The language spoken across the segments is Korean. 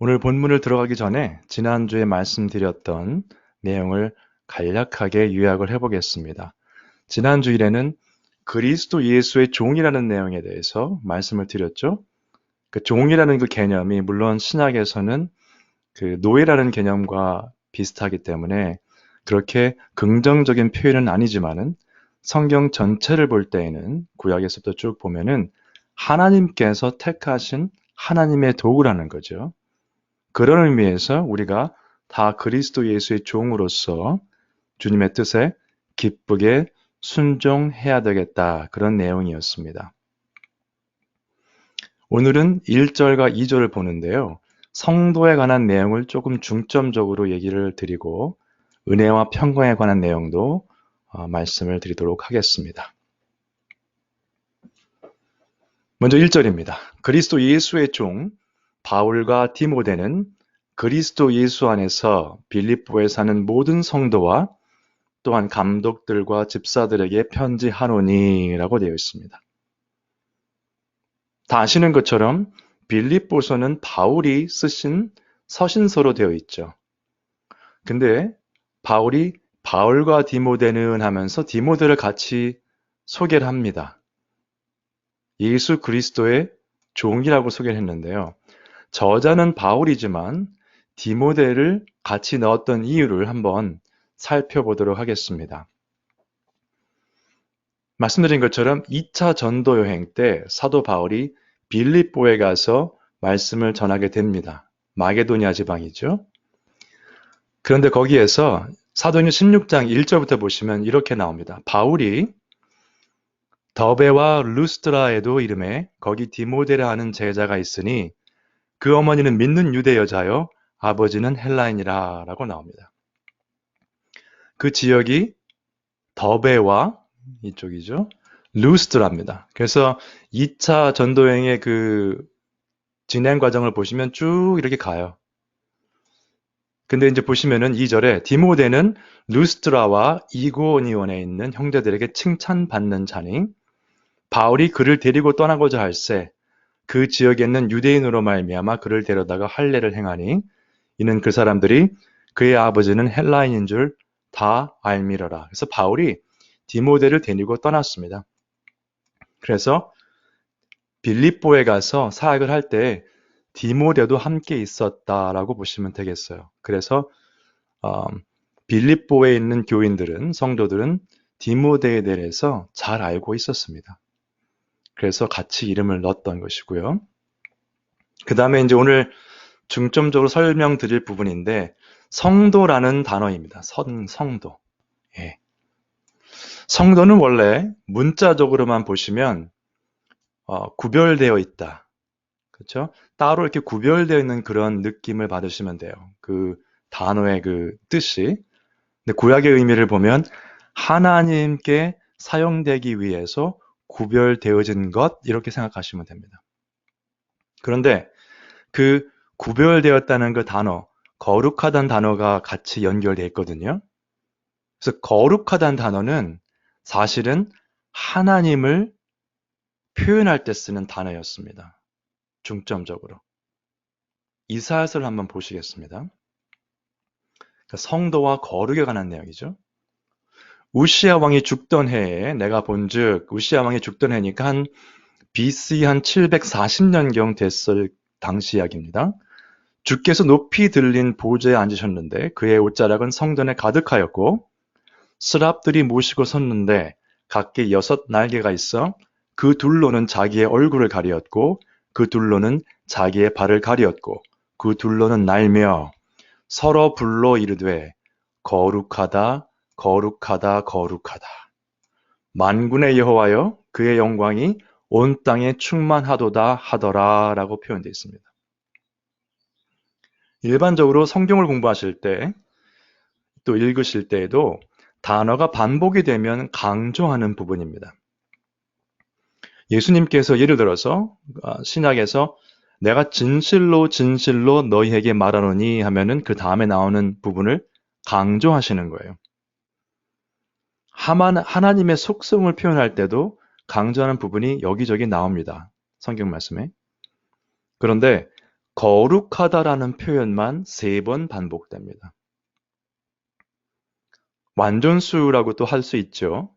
오늘 본문을 들어가기 전에 지난주에 말씀드렸던 내용을 간략하게 요약을 해보겠습니다. 지난 주일에는 그리스도 예수의 종이라는 내용에 대해서 말씀을 드렸죠. 그 종이라는 그 개념이 물론 신약에서는 그 노예라는 개념과 비슷하기 때문에 그렇게 긍정적인 표현은 아니지만은 성경 전체를 볼 때에는 구약에서부터 쭉 보면은 하나님께서 택하신 하나님의 도구라는 거죠. 그런 의미에서 우리가 다 그리스도 예수의 종으로서 주님의 뜻에 기쁘게 순종해야 되겠다. 그런 내용이었습니다. 오늘은 1절과 2절을 보는데요. 성도에 관한 내용을 조금 중점적으로 얘기를 드리고 은혜와 평강에 관한 내용도 말씀을 드리도록 하겠습니다. 먼저 1절입니다. 그리스도 예수의 종 바울과 디모데는 그리스도 예수 안에서 빌립보에 사는 모든 성도와 또한 감독들과 집사들에게 편지하노니라고 되어 있습니다. 다 아시는 것처럼 빌립보서는 바울이 쓰신 서신서로 되어 있죠. 근데 바울이 바울과 디모데는 하면서 디모데를 같이 소개를 합니다. 예수 그리스도의 종이라고 소개를 했는데요. 저자는 바울이지만 디모데를 같이 넣었던 이유를 한번 살펴보도록 하겠습니다. 말씀드린 것처럼 2차 전도 여행 때 사도 바울이 빌립보에 가서 말씀을 전하게 됩니다. 마게도니아 지방이죠. 그런데 거기에서 사도행전 16장 1절부터 보시면 이렇게 나옵니다. 바울이 더베와 루스드라에도 이름에 거기 디모데라 하는 제자가 있으니 그 어머니는 믿는 유대 여자요 아버지는 헬라인이라 라고 나옵니다. 그 지역이 더베와 이쪽이죠. 루스드라입니다. 그래서 2차 전도여행의 그 진행 과정을 보시면 쭉 이렇게 가요. 근데 이제 보시면은 2절에 디모데는 루스드라와 이고니온에 있는 형제들에게 칭찬받는 자니 바울이 그를 데리고 떠나고자 할새 그 지역에 있는 유대인으로 말미암아 그를 데려다가 할례를 행하니 이는 그 사람들이 그의 아버지는 헬라인인 줄 다 알미러라. 그래서 바울이 디모데를 데리고 떠났습니다. 그래서 빌립보에 가서 사역을 할 때 디모데도 함께 있었다라고 보시면 되겠어요. 그래서 빌립보에 있는 교인들은 성도들은 디모데에 대해서 잘 알고 있었습니다. 그래서 같이 이름을 넣었던 것이고요. 그 다음에 이제 오늘 중점적으로 설명드릴 부분인데 성도라는 단어입니다. 성도. 예. 성도는 원래 문자적으로만 보시면 구별되어 있다. 그렇죠? 따로 이렇게 구별되어 있는 그런 느낌을 받으시면 돼요. 그 단어의 그 뜻이. 근데 구약의 의미를 보면 하나님께 사용되기 위해서 구별되어진 것 이렇게 생각하시면 됩니다. 그런데 그 구별되었다는 그 단어, 거룩하다는 단어가 같이 연결되어 있거든요. 그래서 거룩하다는 단어는 사실은 하나님을 표현할 때 쓰는 단어였습니다. 중점적으로. 이사야서를 한번 보시겠습니다. 그러니까 성도와 거룩에 관한 내용이죠. 우시야 왕이 죽던 해에 내가 본즉 우시야 왕이 죽던 해니까 한 BC 한 740년경 됐을 당시 이야기입니다. 주께서 높이 들린 보좌에 앉으셨는데 그의 옷자락은 성전에 가득하였고 스랍들이 모시고 섰는데 각기 6 날개가 있어 그 둘로는 자기의 얼굴을 가리었고 그 둘로는 자기의 발을 가리었고 그 둘로는 날며 서로 불러 이르되 거룩하다 거룩하다 거룩하다 만군의 여호와여 그의 영광이 온 땅에 충만하도다 하더라 라고 표현되어 있습니다. 일반적으로 성경을 공부하실 때 또 읽으실 때에도 단어가 반복이 되면 강조하는 부분입니다. 예수님께서 예를 들어서 신약에서 내가 진실로 진실로 너희에게 말하노니 하면은 그 다음에 나오는 부분을 강조하시는 거예요. 하나님의 속성을 표현할 때도 강조하는 부분이 여기저기 나옵니다. 성경 말씀에. 그런데 거룩하다라는 표현만 3번 반복됩니다. 완전수라고 또 할 수 있죠.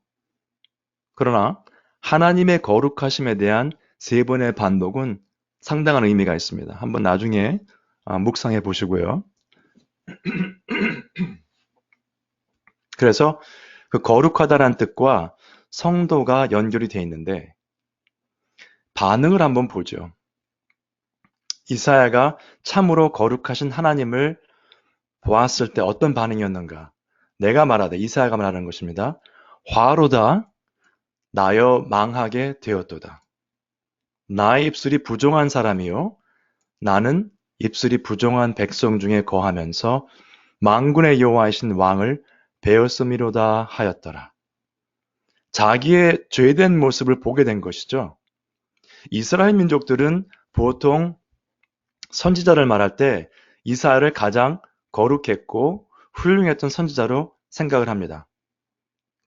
그러나 하나님의 거룩하심에 대한 3번의 반복은 상당한 의미가 있습니다. 한번 나중에 묵상해 보시고요. 그래서 그 거룩하다라는 뜻과 성도가 연결이 되어 있는데 반응을 한번 보죠. 이사야가 참으로 거룩하신 하나님을 보았을 때 어떤 반응이었는가? 내가 말하되 이사야가 말하는 것입니다. 화로다 나여 망하게 되었도다. 나의 입술이 부정한 사람이요 나는 입술이 부정한 백성 중에 거하면서 만군의 여호와이신 왕을 배었음이로다 하였더라. 자기의 죄된 모습을 보게 된 것이죠. 이스라엘 민족들은 보통 선지자를 말할 때 이사야를 가장 거룩했고 훌륭했던 선지자로 생각을 합니다.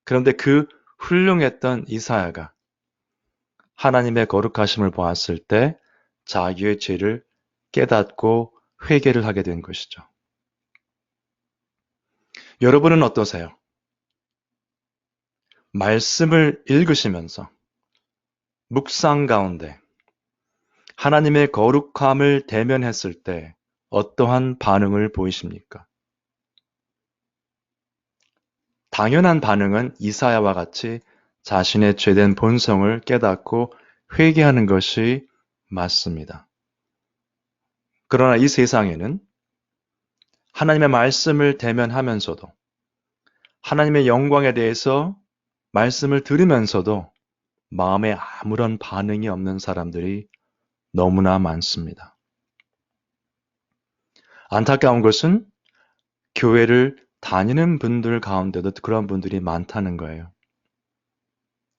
그런데 그 훌륭했던 이사야가 하나님의 거룩하심을 보았을 때 자기의 죄를 깨닫고 회개를 하게 된 것이죠. 여러분은 어떠세요? 말씀을 읽으시면서 묵상 가운데 하나님의 거룩함을 대면했을 때 어떠한 반응을 보이십니까? 당연한 반응은 이사야와 같이 자신의 죄된 본성을 깨닫고 회개하는 것이 맞습니다. 그러나 이 세상에는 하나님의 말씀을 대면하면서도 하나님의 영광에 대해서 말씀을 들으면서도 마음에 아무런 반응이 없는 사람들이 너무나 많습니다. 안타까운 것은 교회를 다니는 분들 가운데도 그런 분들이 많다는 거예요.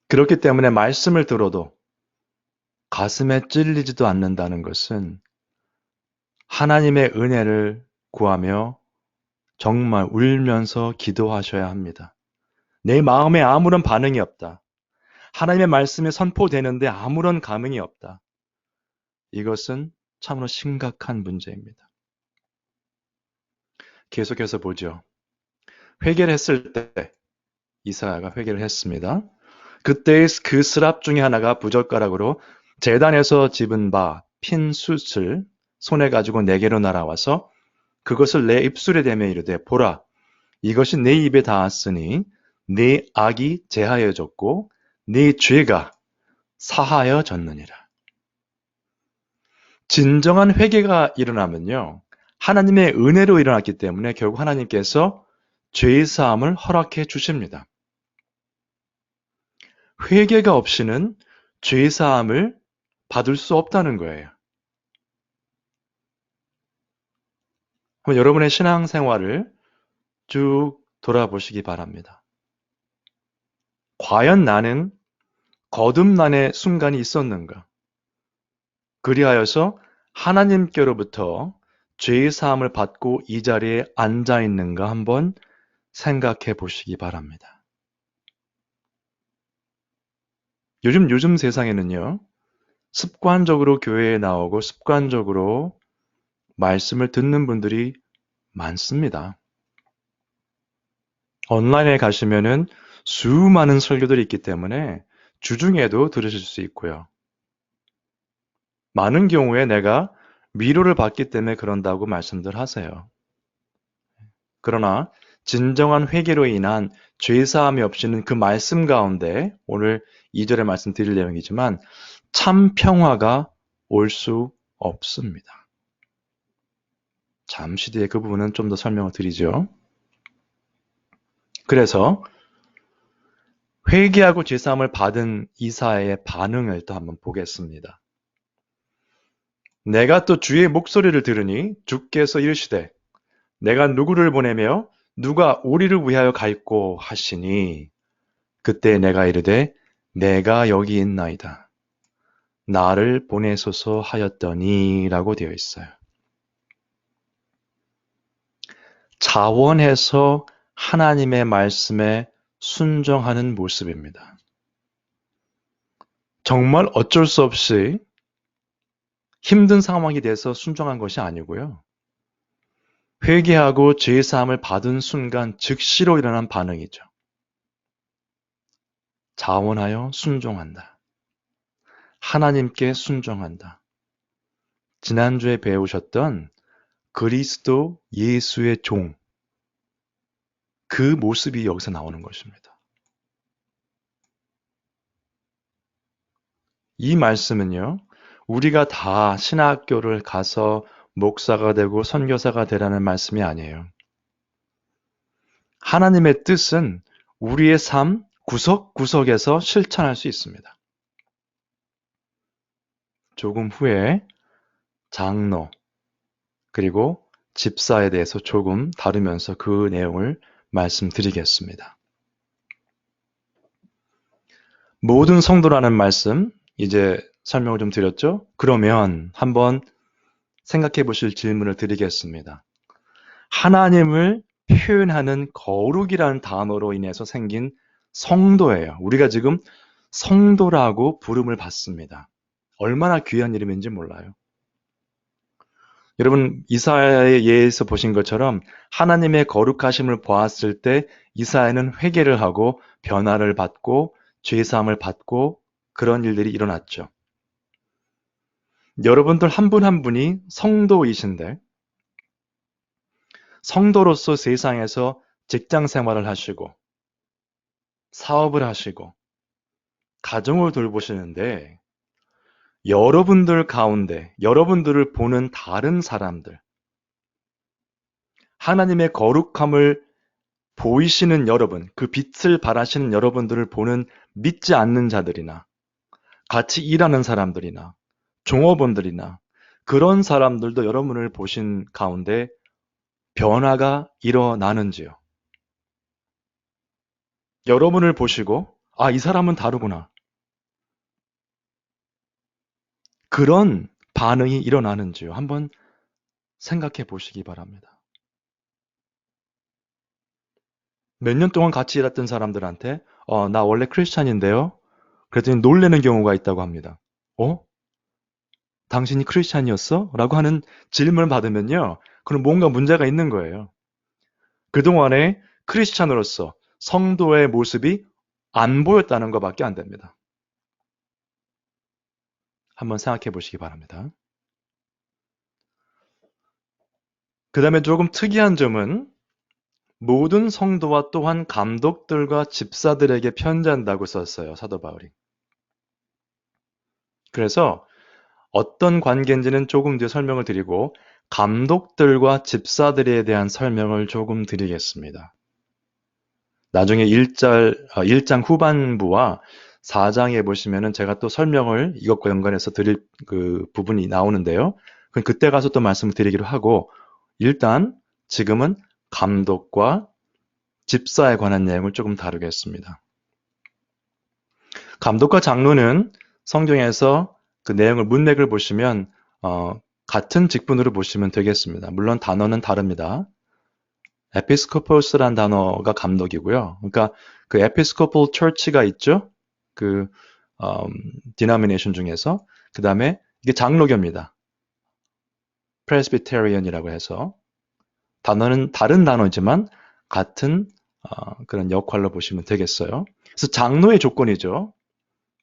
그렇기 때문에 말씀을 들어도 가슴에 찔리지도 않는다는 것은 하나님의 은혜를 구하며 정말 울면서 기도하셔야 합니다. 내 마음에 아무런 반응이 없다. 하나님의 말씀이 선포되는데 아무런 감흥이 없다. 이것은 참으로 심각한 문제입니다. 계속해서 보죠. 회개를 했을 때 이사야가 회개를 했습니다. 그때의 그 스랍 중에 하나가 부젓가락으로 제단에서 집은 바 핀 숯을 손에 가지고 내게로 날아와서 그것을 내 입술에 대며 이르되 보라 이것이 내 입에 닿았으니 네 악이 제하여졌고 네 죄가 사하여졌느니라. 진정한 회개가 일어나면요. 하나님의 은혜로 일어났기 때문에 결국 하나님께서 죄의 사함을 허락해 주십니다. 회개가 없이는 죄의 사함을 받을 수 없다는 거예요. 그럼 여러분의 신앙생활을 쭉 돌아보시기 바랍니다. 과연 나는 거듭남의 순간이 있었는가? 그리하여서 하나님께로부터 죄의 사함을 받고 이 자리에 앉아 있는가 한번 생각해 보시기 바랍니다. 요즘 세상에는요, 습관적으로 교회에 나오고 습관적으로 말씀을 듣는 분들이 많습니다. 온라인에 가시면은 수많은 설교들이 있기 때문에 주중에도 들으실 수 있고요. 많은 경우에 내가 위로를 받기 때문에 그런다고 말씀들 하세요. 그러나 진정한 회개로 인한 죄사함이 없이는 그 말씀 가운데 오늘 2절의 말씀 드릴 내용이지만 참 평화가 올 수 없습니다. 잠시 뒤에 그 부분은 좀 더 설명을 드리죠. 그래서 회개하고 죄사함을 받은 이사야의 반응을 또 한번 보겠습니다. 내가 또 주의 목소리를 들으니 주께서 이르시되 내가 누구를 보내며 누가 우리를 위하여 갈꼬 하시니 그때 내가 이르되 내가 여기 있나이다. 나를 보내소서 하였더니 라고 되어 있어요. 자원해서 하나님의 말씀에 순종하는 모습입니다. 정말 어쩔 수 없이 힘든 상황이 돼서 순종한 것이 아니고요. 회개하고 죄사함을 받은 순간 즉시로 일어난 반응이죠. 자원하여 순종한다. 하나님께 순종한다. 지난주에 배우셨던 그리스도 예수의 종, 그 모습이 여기서 나오는 것입니다. 이 말씀은요, 우리가 다 신학교를 가서 목사가 되고 선교사가 되라는 말씀이 아니에요. 하나님의 뜻은 우리의 삶 구석구석에서 실천할 수 있습니다. 조금 후에 장로, 그리고 집사에 대해서 조금 다루면서 그 내용을 말씀드리겠습니다. 모든 성도라는 말씀, 이제 설명을 좀 드렸죠? 그러면 한번 생각해 보실 질문을 드리겠습니다. 하나님을 표현하는 거룩이라는 단어로 인해서 생긴 성도예요. 우리가 지금 성도라고 부름을 받습니다. 얼마나 귀한 이름인지 몰라요. 여러분, 이사야의 예에서 보신 것처럼 하나님의 거룩하심을 보았을 때 이사야는 회개를 하고 변화를 받고 죄사함을 받고 그런 일들이 일어났죠. 여러분들 한 분 한 분이 성도이신데 성도로서 세상에서 직장 생활을 하시고 사업을 하시고 가정을 돌보시는데 여러분들 가운데 여러분들을 보는 다른 사람들, 하나님의 거룩함을 보이시는 여러분, 그 빛을 발하시는 여러분들을 보는 믿지 않는 자들이나 같이 일하는 사람들이나 종업원들이나 그런 사람들도 여러분을 보신 가운데 변화가 일어나는지요? 여러분을 보시고 아, 이 사람은 다르구나. 그런 반응이 일어나는지요? 한번 생각해 보시기 바랍니다. 몇 년 동안 같이 일했던 사람들한테 나 원래 크리스찬인데요. 그랬더니 놀라는 경우가 있다고 합니다. 당신이 크리스찬이었어? 라고 하는 질문을 받으면요. 그럼 뭔가 문제가 있는 거예요. 그동안에 크리스찬으로서 성도의 모습이 안 보였다는 것밖에 안 됩니다. 한번 생각해 보시기 바랍니다. 그 다음에 조금 특이한 점은 모든 성도와 또한 감독들과 집사들에게 편지한다고 썼어요. 사도 바울이. 그래서 어떤 관계인지는 조금 뒤에 설명을 드리고 감독들과 집사들에 대한 설명을 조금 드리겠습니다. 나중에 1장 후반부와 4장에 보시면은 제가 또 설명을 이것과 연관해서 드릴 그 부분이 나오는데요. 그때 가서 또 말씀을 드리기로 하고 일단 지금은 감독과 집사에 관한 내용을 조금 다루겠습니다. 감독과 장로는 성경에서 그 내용을 문맥을 보시면 같은 직분으로 보시면 되겠습니다. 물론 단어는 다릅니다. 에피스코포스란 단어가 감독이고요. 그러니까 그 에피스코폴 처치가 있죠. 그 디노미네이션 중에서 그 다음에 이게 장로교입니다. 프레스비테리언이라고 해서 단어는 다른 단어지만 같은 그런 역할로 보시면 되겠어요. 그래서 장로의 조건이죠.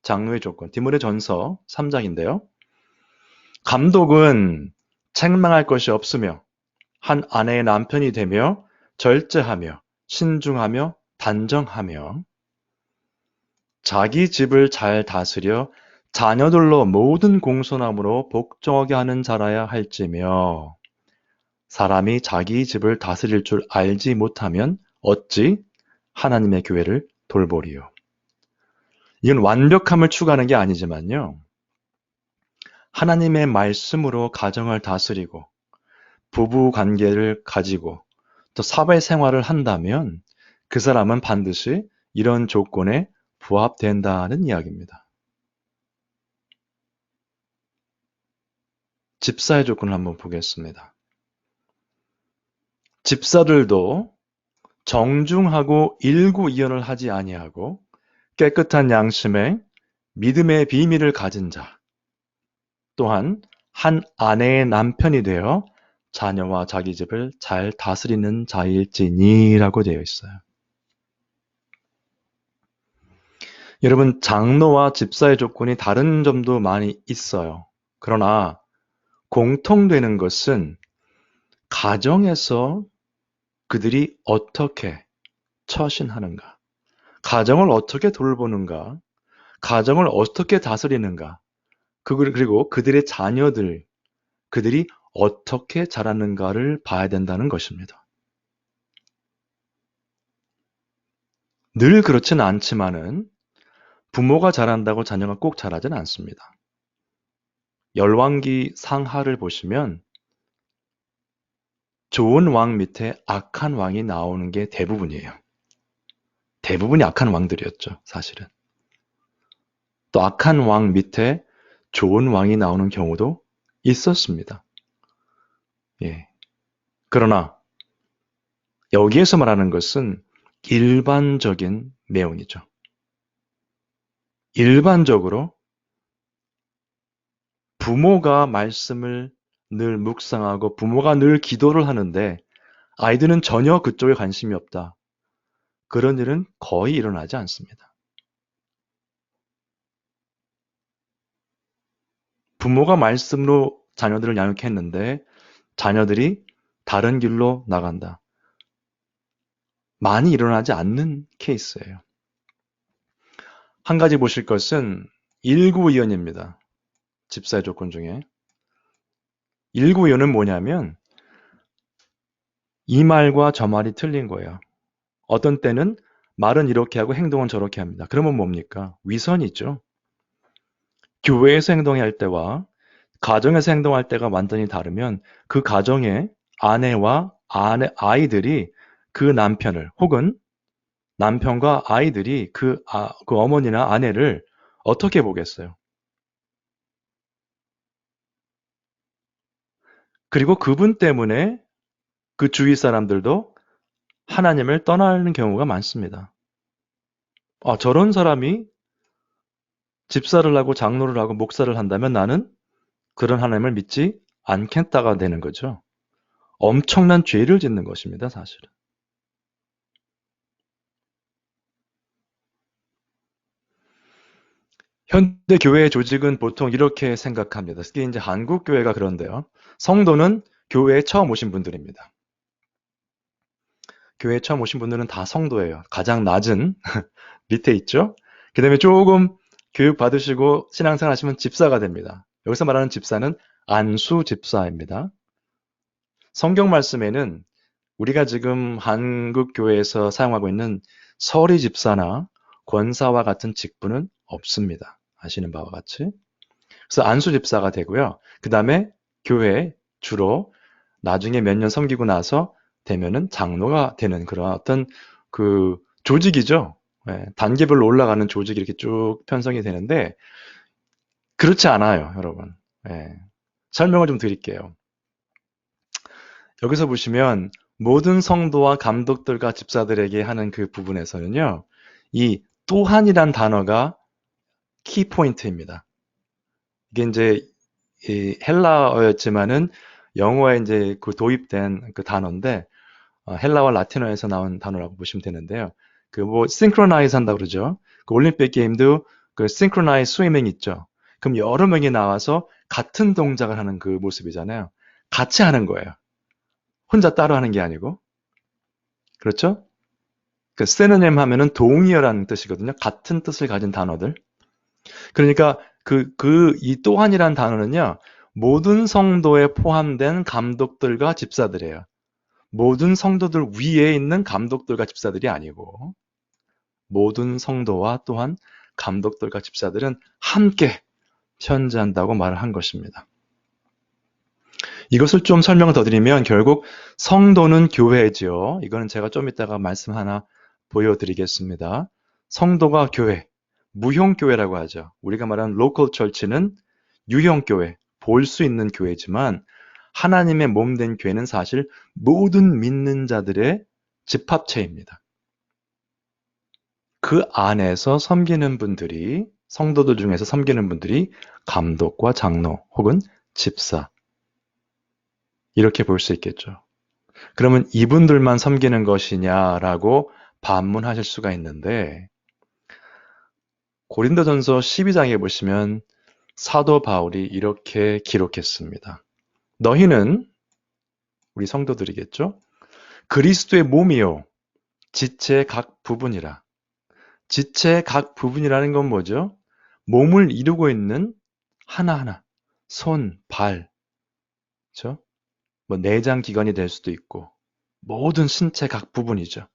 장로의 조건. 디모데전서 3장인데요. 감독은 책망할 것이 없으며 한 아내의 남편이 되며 절제하며 신중하며 단정하며 자기 집을 잘 다스려 자녀들로 모든 공손함으로 복종하게 하는 자라야 할지며 사람이 자기 집을 다스릴 줄 알지 못하면 어찌 하나님의 교회를 돌보리요. 이건 완벽함을 추구하는 게 아니지만요. 하나님의 말씀으로 가정을 다스리고 부부 관계를 가지고 또 사회생활을 한다면 그 사람은 반드시 이런 조건에 부합된다는 이야기입니다. 집사의 조건을 한번 보겠습니다. 집사들도 정중하고 일구이연을 하지 아니하고 깨끗한 양심에 믿음의 비밀을 가진 자, 또한 한 아내의 남편이 되어 자녀와 자기 집을 잘 다스리는 자일지니라고 되어 있어요. 여러분, 장로와 집사의 조건이 다른 점도 많이 있어요. 그러나 공통되는 것은 가정에서 그들이 어떻게 처신하는가, 가정을 어떻게 돌보는가, 가정을 어떻게 다스리는가, 그리고 그들의 자녀들, 그들이 어떻게 자라는가를 봐야 된다는 것입니다. 늘 그렇지는 않지만은 부모가 잘한다고 자녀가 꼭 잘하지는 않습니다. 열왕기 상하를 보시면 좋은 왕 밑에 악한 왕이 나오는 게 대부분이에요. 대부분이 악한 왕들이었죠, 사실은. 또 악한 왕 밑에 좋은 왕이 나오는 경우도 있었습니다. 예. 그러나 여기에서 말하는 것은 일반적인 내용이죠. 일반적으로 부모가 말씀을 늘 묵상하고 부모가 늘 기도를 하는데 아이들은 전혀 그쪽에 관심이 없다. 그런 일은 거의 일어나지 않습니다. 부모가 말씀으로 자녀들을 양육했는데 자녀들이 다른 길로 나간다. 많이 일어나지 않는 케이스예요. 한 가지 보실 것은 일구의연입니다. 집사의 조건 중에. 일구의연은 뭐냐면 이 말과 저 말이 틀린 거예요. 어떤 때는 말은 이렇게 하고 행동은 저렇게 합니다. 그러면 뭡니까? 위선이죠. 교회에서 행동할 때와 가정에서 행동할 때가 완전히 다르면 그 가정의 아내와 아이들이 그 남편을 혹은 남편과 아이들이 그 어머니나 아내를 어떻게 보겠어요? 그리고 그분 때문에 그 주위 사람들도 하나님을 떠나는 경우가 많습니다. 저런 사람이 집사를 하고 장로를 하고 목사를 한다면 나는 그런 하나님을 믿지 않겠다가 되는 거죠. 엄청난 죄를 짓는 것입니다, 사실은. 현대 교회 조직은 보통 이렇게 생각합니다. 특히 이제 한국 교회가 그런데요. 성도는 교회에 처음 오신 분들입니다. 교회에 처음 오신 분들은 다 성도예요. 가장 낮은 밑에 있죠. 그 다음에 조금 교육 받으시고 신앙생활 하시면 집사가 됩니다. 여기서 말하는 집사는 안수 집사입니다. 성경 말씀에는 우리가 지금 한국 교회에서 사용하고 있는 서리 집사나 권사와 같은 직분은 없습니다. 아시는 바와 같이. 그래서 안수 집사가 되고요. 그 다음에 교회 주로 나중에 몇 년 섬기고 나서 되면은 장로가 되는 그런 어떤 그 조직이죠. 예, 단계별로 올라가는 조직이 이렇게 쭉 편성이 되는데 그렇지 않아요, 여러분. 예, 설명을 좀 드릴게요. 여기서 보시면 모든 성도와 감독들과 집사들에게 하는 그 부분에서는요, 이 또한이란 단어가 키포인트입니다. 이게 이제 이 헬라어였지만은 영어에 이제 그 도입된 그 단어인데 헬라와 라틴어에서 나온 단어라고 보시면 되는데요. 그 뭐 synchronize 한다 그러죠. 그 올림픽 게임도 그 synchronize swimming 있죠. 그럼 여러 명이 나와서 같은 동작을 하는 그 모습이잖아요. 같이 하는 거예요. 혼자 따로 하는 게 아니고. 그렇죠? 그 synonym 하면은 동의어라는 뜻이거든요. 같은 뜻을 가진 단어들. 그러니까 이 또한이라는 단어는요. 모든 성도에 포함된 감독들과 집사들이에요. 모든 성도들 위에 있는 감독들과 집사들이 아니고 모든 성도와 또한 감독들과 집사들은 함께 편지한다고 말을 한 것입니다. 이것을 좀 설명을 더 드리면 결국 성도는 교회지요. 이거는 제가 좀 이따가 말씀 하나 보여드리겠습니다. 성도가 교회, 무형교회라고 하죠. 우리가 말하는 로컬 철치는 유형교회, 볼 수 있는 교회지만 하나님의 몸된 교회는 사실 모든 믿는 자들의 집합체입니다. 그 안에서 섬기는 분들이, 성도들 중에서 섬기는 분들이 감독과 장로 혹은 집사. 이렇게 볼 수 있겠죠. 그러면 이분들만 섬기는 것이냐라고 반문하실 수가 있는데 고린도전서 12장에 보시면 사도 바울이 이렇게 기록했습니다. 너희는 우리 성도들이겠죠? 그리스도의 몸이요 지체의 각 부분이라. 지체의 각 부분이라는 건 뭐죠? 몸을 이루고 있는 하나하나. 손, 발, 그렇죠? 뭐 내장 기관이 될 수도 있고 모든 신체 각 부분이죠.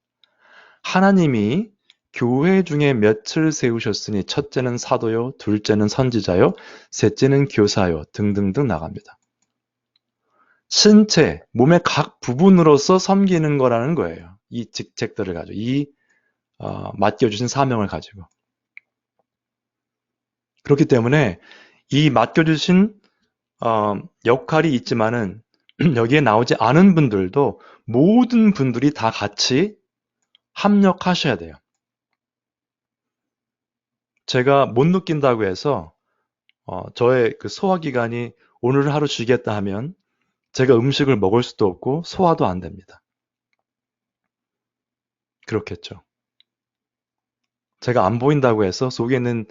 하나님이 교회 중에 몇을 세우셨으니 첫째는 사도요, 둘째는 선지자요, 셋째는 교사요 등등등 나갑니다. 신체, 몸의 각 부분으로서 섬기는 거라는 거예요. 이 직책들을 가지고, 맡겨주신 사명을 가지고. 그렇기 때문에 이 맡겨주신 역할이 있지만은 여기에 나오지 않은 분들도 모든 분들이 다 같이 합력하셔야 돼요. 제가 못 느낀다고 해서 저의 그 소화기관이 오늘 하루 쉬겠다 하면 제가 음식을 먹을 수도 없고 소화도 안 됩니다. 그렇겠죠. 제가 안 보인다고 해서 속에 있는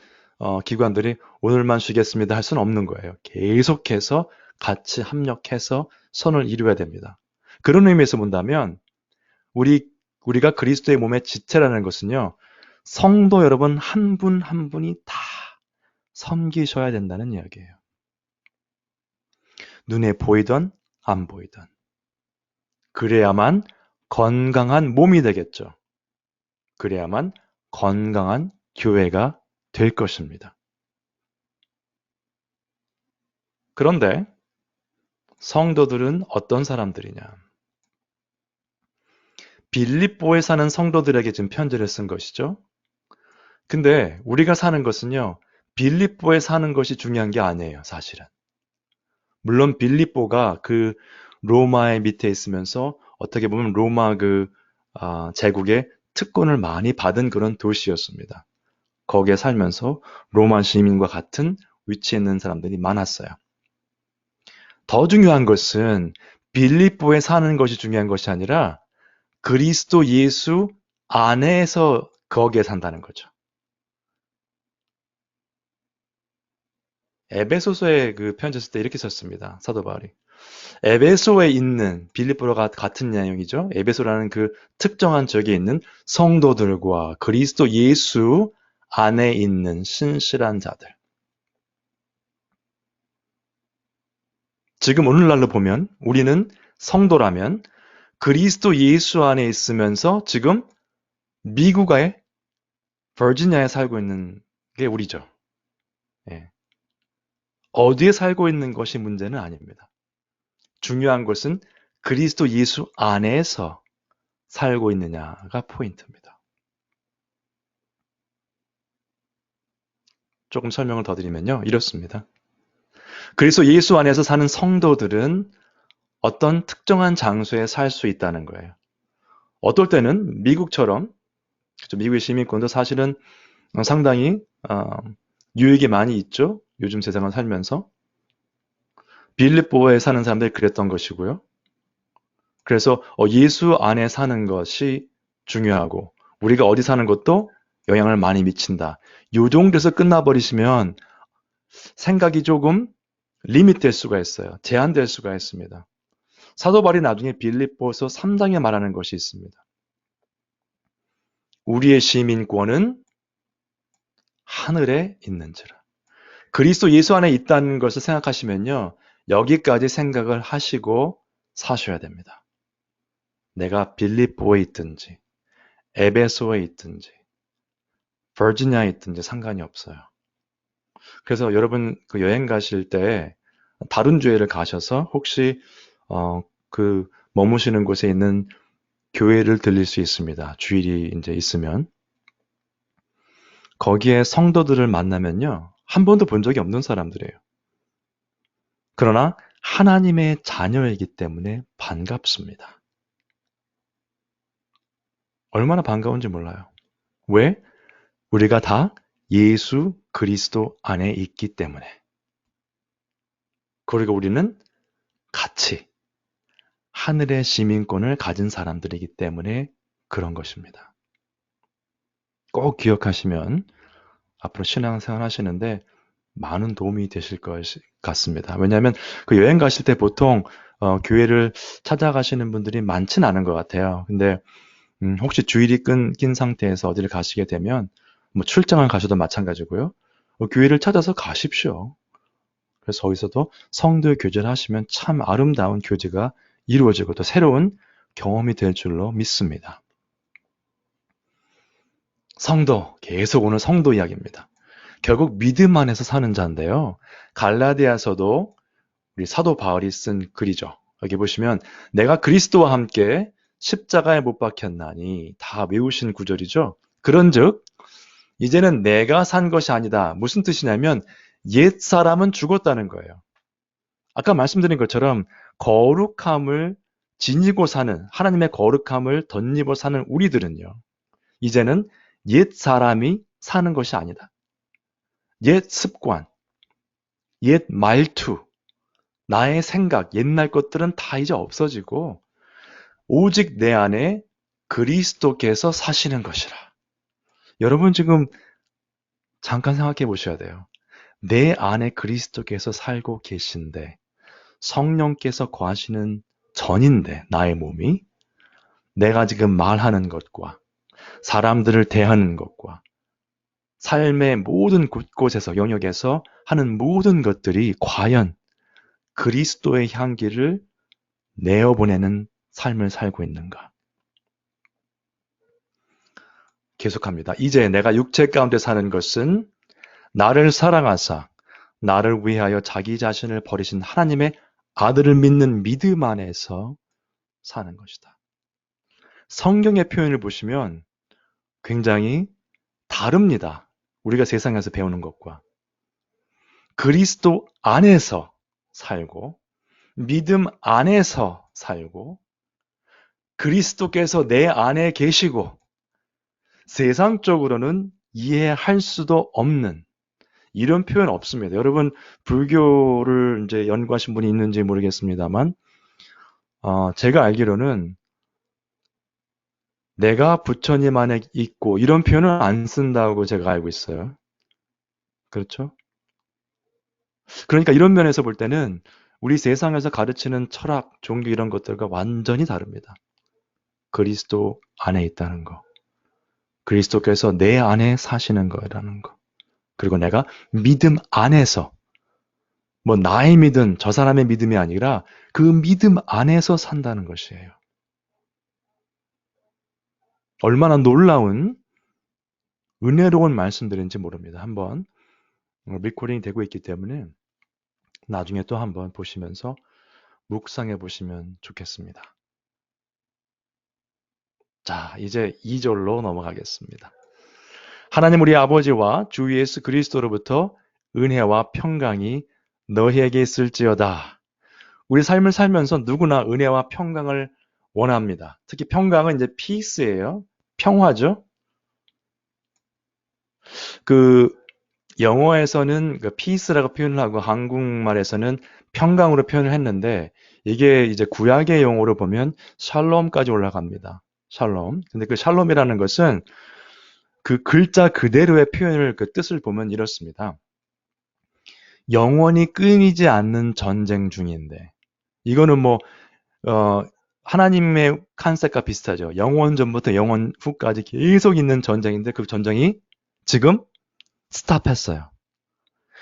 기관들이 오늘만 쉬겠습니다 할 수는 없는 거예요. 계속해서 같이 합력해서 선을 이루어야 됩니다. 그런 의미에서 본다면 우리가 그리스도의 몸의 지체라는 것은요. 성도 여러분 한 분 한 분이 다 섬기셔야 된다는 이야기예요. 눈에 보이던 안 보이던. 그래야만 건강한 몸이 되겠죠. 그래야만 건강한 교회가 될 것입니다. 그런데 성도들은 어떤 사람들이냐? 빌립보에 사는 성도들에게 지금 편지를 쓴 것이죠. 근데 우리가 사는 것은요. 빌립보에 사는 것이 중요한 게 아니에요. 사실은. 물론 빌립보가 그 로마의 밑에 있으면서 어떻게 보면 로마 제국의 특권을 많이 받은 그런 도시였습니다. 거기에 살면서 로마 시민과 같은 위치에 있는 사람들이 많았어요. 더 중요한 것은 빌립보에 사는 것이 중요한 것이 아니라 그리스도 예수 안에서 거기에 산다는 거죠. 에베소서에 그 편지 쓸 때 이렇게 썼습니다. 사도 바울이. 에베소에 있는 빌립보와 같은 내용이죠. 에베소라는 그 특정한 지역에 있는 성도들과 그리스도 예수 안에 있는 신실한 자들. 지금 오늘날로 보면 우리는 성도라면 그리스도 예수 안에 있으면서 지금 미국의 버지니아에 살고 있는 게 우리죠. 예. 어디에 살고 있는 것이 문제는 아닙니다. 중요한 것은 그리스도 예수 안에서 살고 있느냐가 포인트입니다. 조금 설명을 더 드리면요. 이렇습니다. 그리스도 예수 안에서 사는 성도들은 어떤 특정한 장소에 살 수 있다는 거예요. 어떨 때는 미국처럼 미국의 시민권도 사실은 상당히 유익이 많이 있죠. 요즘 세상을 살면서. 빌립보에 사는 사람들이 그랬던 것이고요. 그래서 예수 안에 사는 것이 중요하고 우리가 어디 사는 것도 영향을 많이 미친다. 요 정도에서 끝나버리시면 생각이 조금 리밋될 수가 있어요. 제한될 수가 있습니다. 사도 바울이 나중에 빌립보서 3장에 말하는 것이 있습니다. 우리의 시민권은 하늘에 있는지라. 그리스도 예수 안에 있다는 것을 생각하시면요. 여기까지 생각을 하시고 사셔야 됩니다. 내가 빌립보에 있든지 에베소에 있든지 버지니아에 있든지 상관이 없어요. 그래서 여러분 그 여행 가실 때 다른 교회를 가셔서 혹시 머무시는 곳에 있는 교회를 들릴 수 있습니다. 주일이 이제 있으면 거기에 성도들을 만나면요. 한 번도 본 적이 없는 사람들이에요. 그러나 하나님의 자녀이기 때문에 반갑습니다. 얼마나 반가운지 몰라요. 왜? 우리가 다 예수 그리스도 안에 있기 때문에. 그리고 우리는 같이 하늘의 시민권을 가진 사람들이기 때문에 그런 것입니다. 꼭 기억하시면 앞으로 신앙생활 하시는데 많은 도움이 되실 것 같습니다. 왜냐하면 그 여행 가실 때 보통 교회를 찾아가시는 분들이 많진 않은 것 같아요. 근데 혹시 주일이 끊긴 상태에서 어디를 가시게 되면 뭐 출장을 가셔도 마찬가지고요. 교회를 찾아서 가십시오. 그래서 거기서도 성도의 교제를 하시면 참 아름다운 교제가 이루어지고 또 새로운 경험이 될 줄로 믿습니다. 성도, 계속 오늘 성도 이야기입니다. 결국 믿음 안에서 사는 자인데요. 갈라디아서도 우리 사도 바울이 쓴 글이죠. 여기 보시면 내가 그리스도와 함께 십자가에 못 박혔나니 다 외우신 구절이죠. 그런즉 이제는 내가 산 것이 아니다. 무슨 뜻이냐면 옛 사람은 죽었다는 거예요. 아까 말씀드린 것처럼 거룩함을 지니고 사는 하나님의 거룩함을 덧입어 사는 우리들은요. 이제는 옛 사람이 사는 것이 아니다. 옛 습관, 옛 말투, 나의 생각, 옛날 것들은 다 이제 없어지고 오직 내 안에 그리스도께서 사시는 것이라. 여러분 지금 잠깐 생각해 보셔야 돼요. 내 안에 그리스도께서 살고 계신데 성령께서 거하시는 전인데 나의 몸이 내가 지금 말하는 것과 사람들을 대하는 것과 삶의 모든 곳곳에서 영역에서 하는 모든 것들이 과연 그리스도의 향기를 내어보내는 삶을 살고 있는가? 계속합니다. 이제 내가 육체 가운데 사는 것은 나를 사랑하사 나를 위하여 자기 자신을 버리신 하나님의 아들을 믿는 믿음 안에서 사는 것이다. 성경의 표현을 보시면 굉장히 다릅니다. 우리가 세상에서 배우는 것과. 그리스도 안에서 살고 믿음 안에서 살고 그리스도께서 내 안에 계시고 세상적으로는 이해할 수도 없는 이런 표현 없습니다. 여러분 불교를 이제 연구하신 분이 있는지 모르겠습니다만 제가 알기로는 내가 부처님 안에 있고 이런 표현은 안 쓴다고 제가 알고 있어요. 그렇죠? 그러니까 이런 면에서 볼 때는 우리 세상에서 가르치는 철학, 종교 이런 것들과 완전히 다릅니다. 그리스도 안에 있다는 거. 그리스도께서 내 안에 사시는 거라는 거. 그리고 내가 믿음 안에서 뭐 나의 믿음, 저 사람의 믿음이 아니라 그 믿음 안에서 산다는 것이에요. 얼마나 놀라운 은혜로운 말씀들인지 모릅니다. 한번 리코딩이 되고 있기 때문에 나중에 또 한번 보시면서 묵상해 보시면 좋겠습니다. 자, 이제 2절로 넘어가겠습니다. 하나님 우리 아버지와 주 예수 그리스도로부터 은혜와 평강이 너희에게 있을지어다. 우리 삶을 살면서 누구나 은혜와 평강을 원합니다. 특히 평강은 이제 peace예요. 평화죠. 그 영어에서는 그 peace라고 표현을 하고 한국말에서는 평강으로 표현을 했는데 이게 이제 구약의 용어로 보면 샬롬까지 올라갑니다. 샬롬. 근데 그 샬롬이라는 것은 그 글자 그대로의 표현을 그 뜻을 보면 이렇습니다. 영원히 끊이지 않는 전쟁 중인데 이거는 뭐 하나님의 컨셉과 비슷하죠. 영원 전부터 영원 후까지 계속 있는 전쟁인데 그 전쟁이 지금 스탑했어요.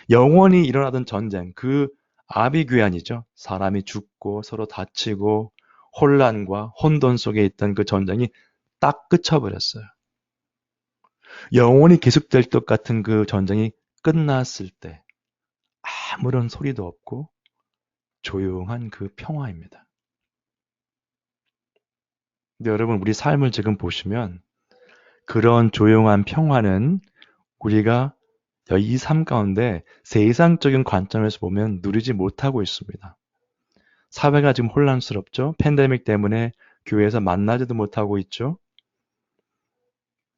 영원히 일어나던 전쟁, 그 아비규환이죠. 사람이 죽고 서로 다치고 혼란과 혼돈 속에 있던 그 전쟁이 딱 그쳐버렸어요. 영원히 계속될 것 같은 그 전쟁이 끝났을 때 아무런 소리도 없고 조용한 그 평화입니다. 근데 여러분 우리 삶을 지금 보시면 그런 조용한 평화는 우리가 이 삶 가운데 세상적인 관점에서 보면 누리지 못하고 있습니다. 사회가 지금 혼란스럽죠. 팬데믹 때문에 교회에서 만나지도 못하고 있죠.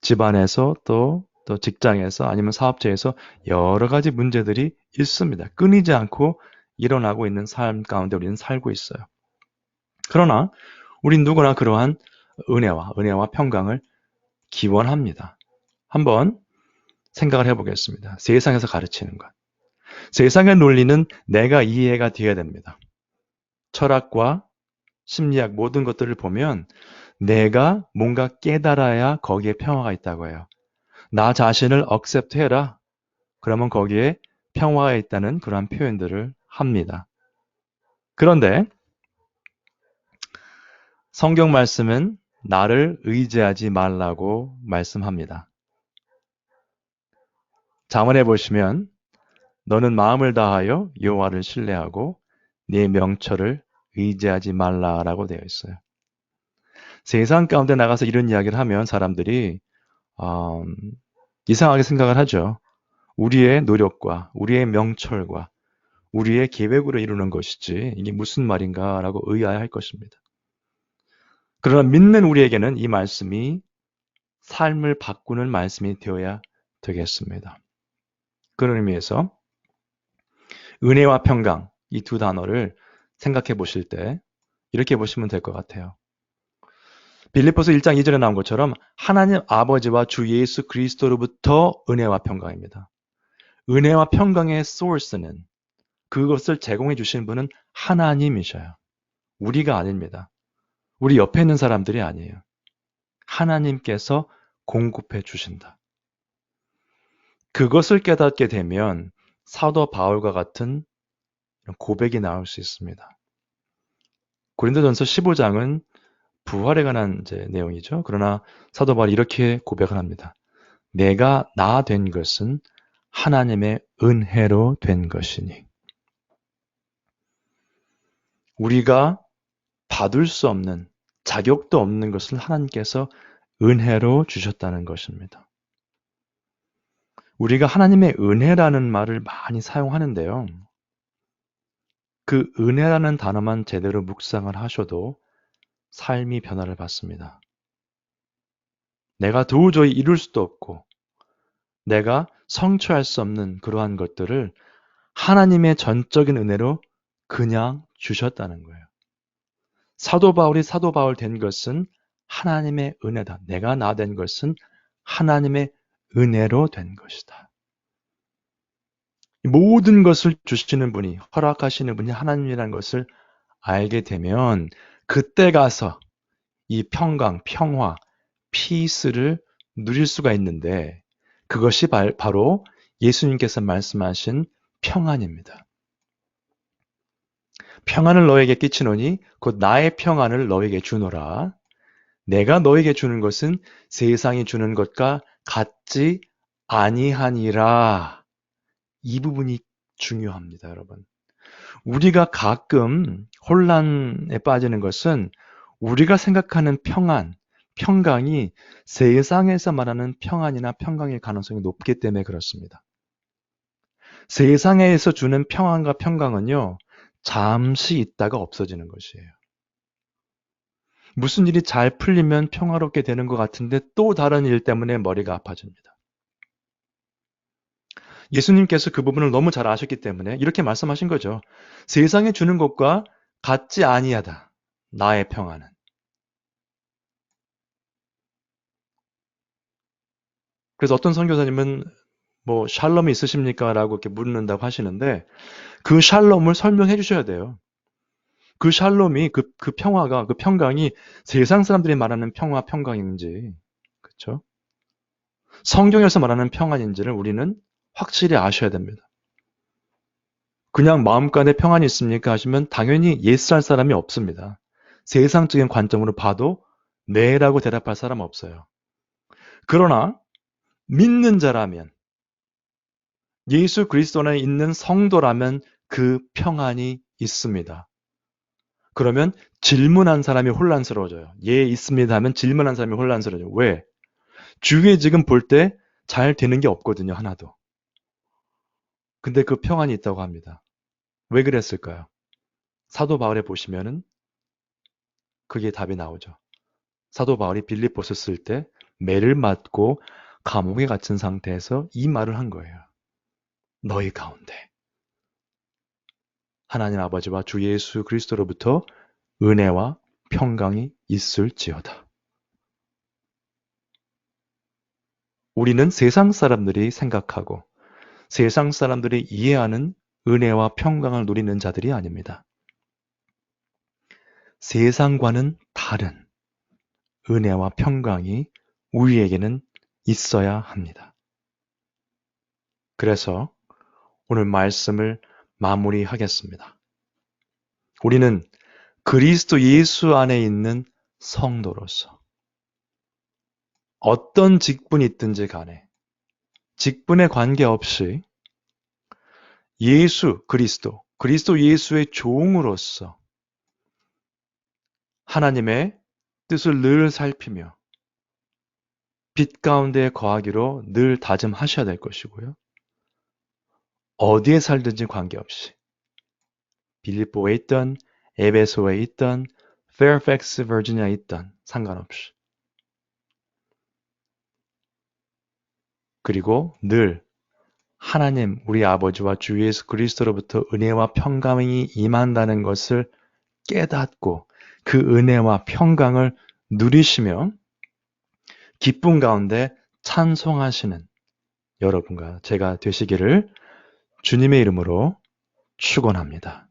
집안에서 또 직장에서 아니면 사업체에서 여러 가지 문제들이 있습니다. 끊이지 않고 일어나고 있는 삶 가운데 우리는 살고 있어요. 그러나 우린 누구나 그러한 은혜와 평강을 기원합니다. 한번 생각을 해보겠습니다. 세상에서 가르치는 것. 세상의 논리는 내가 이해가 되어야 됩니다. 철학과 심리학 모든 것들을 보면 내가 뭔가 깨달아야 거기에 평화가 있다고 해요. 나 자신을 억셉트해라. 그러면 거기에 평화가 있다는 그러한 표현들을 합니다. 그런데 성경 말씀은 나를 의지하지 말라고 말씀합니다. 잠언에 보시면 너는 마음을 다하여 여호와를 신뢰하고 네 명철을 의지하지 말라라고 되어 있어요. 세상 가운데 나가서 이런 이야기를 하면 사람들이 이상하게 생각을 하죠. 우리의 노력과 우리의 명철과 우리의 계획으로 이루는 것이지 이게 무슨 말인가라고 의아해할 것입니다. 그러나 믿는 우리에게는 이 말씀이 삶을 바꾸는 말씀이 되어야 되겠습니다. 그런 의미에서 은혜와 평강 이 두 단어를 생각해 보실 때 이렇게 보시면 될 것 같아요. 빌립보서 1장 2절에 나온 것처럼 하나님 아버지와 주 예수 그리스도로부터 은혜와 평강입니다. 은혜와 평강의 소스는 그것을 제공해 주시는 분은 하나님이셔요. 우리가 아닙니다. 우리 옆에 있는 사람들이 아니에요. 하나님께서 공급해 주신다. 그것을 깨닫게 되면 사도 바울과 같은 고백이 나올 수 있습니다. 고린도전서 15장은 부활에 관한 내용이죠. 그러나 사도 바울이 이렇게 고백을 합니다. 내가 나 된 것은 하나님의 은혜로 된 것이니. 우리가 받을 수 없는 자격도 없는 것을 하나님께서 은혜로 주셨다는 것입니다. 우리가 하나님의 은혜라는 말을 많이 사용하는데요. 그 은혜라는 단어만 제대로 묵상을 하셔도 삶이 변화를 받습니다. 내가 도저히 이룰 수도 없고 내가 성취할 수 없는 그러한 것들을 하나님의 전적인 은혜로 그냥 주셨다는 거예요. 사도 바울이 사도 바울 된 것은 하나님의 은혜다. 내가 나 된 것은 하나님의 은혜로 된 것이다. 모든 것을 주시는 분이, 허락하시는 분이 하나님이라는 것을 알게 되면 그때 가서 이 평강, 평화, 피스를 누릴 수가 있는데 그것이 바로 예수님께서 말씀하신 평안입니다. 평안을 너에게 끼치노니 곧 나의 평안을 너에게 주노라. 내가 너에게 주는 것은 세상이 주는 것과 같지 아니하니라. 이 부분이 중요합니다, 여러분. 우리가 가끔 혼란에 빠지는 것은 우리가 생각하는 평안, 평강이 세상에서 말하는 평안이나 평강의 가능성이 높기 때문에 그렇습니다. 세상에서 주는 평안과 평강은요, 잠시 있다가 없어지는 것이에요. 무슨 일이 잘 풀리면 평화롭게 되는 것 같은데 또 다른 일 때문에 머리가 아파집니다. 예수님께서 그 부분을 너무 잘 아셨기 때문에 이렇게 말씀하신 거죠. 세상에 주는 것과 같지 아니하다. 나의 평안은. 그래서 어떤 선교사님은 뭐 샬롬이 있으십니까? 라고 이렇게 묻는다고 하시는데 그 샬롬을 설명해 주셔야 돼요. 그 샬롬이 그 평화가 그 평강이 세상 사람들이 말하는 평화 평강인지 그렇죠? 성경에서 말하는 평안인지를 우리는 확실히 아셔야 됩니다. 그냥 마음간에 평안이 있습니까? 하시면 당연히 예스할 사람이 없습니다. 세상적인 관점으로 봐도 네라고 대답할 사람 없어요. 그러나 믿는 자라면 예수 그리스도 안에 있는 성도라면 그 평안이 있습니다. 그러면 질문한 사람이 혼란스러워져요. 예, 있습니다 하면 질문한 사람이 혼란스러워져요. 왜? 주위에 지금 볼 때 잘 되는 게 없거든요, 하나도. 근데 그 평안이 있다고 합니다. 왜 그랬을까요? 사도 바울에 보시면은 그게 답이 나오죠. 사도 바울이 빌립보서 쓸 때 매를 맞고 감옥에 갇힌 상태에서 이 말을 한 거예요. 너희 가운데 하나님 아버지와 주 예수 그리스도로부터 은혜와 평강이 있을지어다. 우리는 세상 사람들이 생각하고 세상 사람들이 이해하는 은혜와 평강을 누리는 자들이 아닙니다. 세상과는 다른 은혜와 평강이 우리에게는 있어야 합니다. 그래서 오늘 말씀을 마무리하겠습니다. 우리는 그리스도 예수 안에 있는 성도로서 어떤 직분이 있든지 간에 직분에 관계없이 그리스도 예수의 종으로서 하나님의 뜻을 늘 살피며 빛 가운데 거하기로 늘 다짐하셔야 될 것이고요. 어디에 살든지 관계없이 빌립보에 있던 에베소에 있던 페어팩스 버지니아에 있던 상관없이 그리고 늘 하나님 우리 아버지와 주 예수 그리스도로부터 은혜와 평강이 임한다는 것을 깨닫고 그 은혜와 평강을 누리시며 기쁨 가운데 찬송하시는 여러분과 제가 되시기를 주님의 이름으로 축원합니다.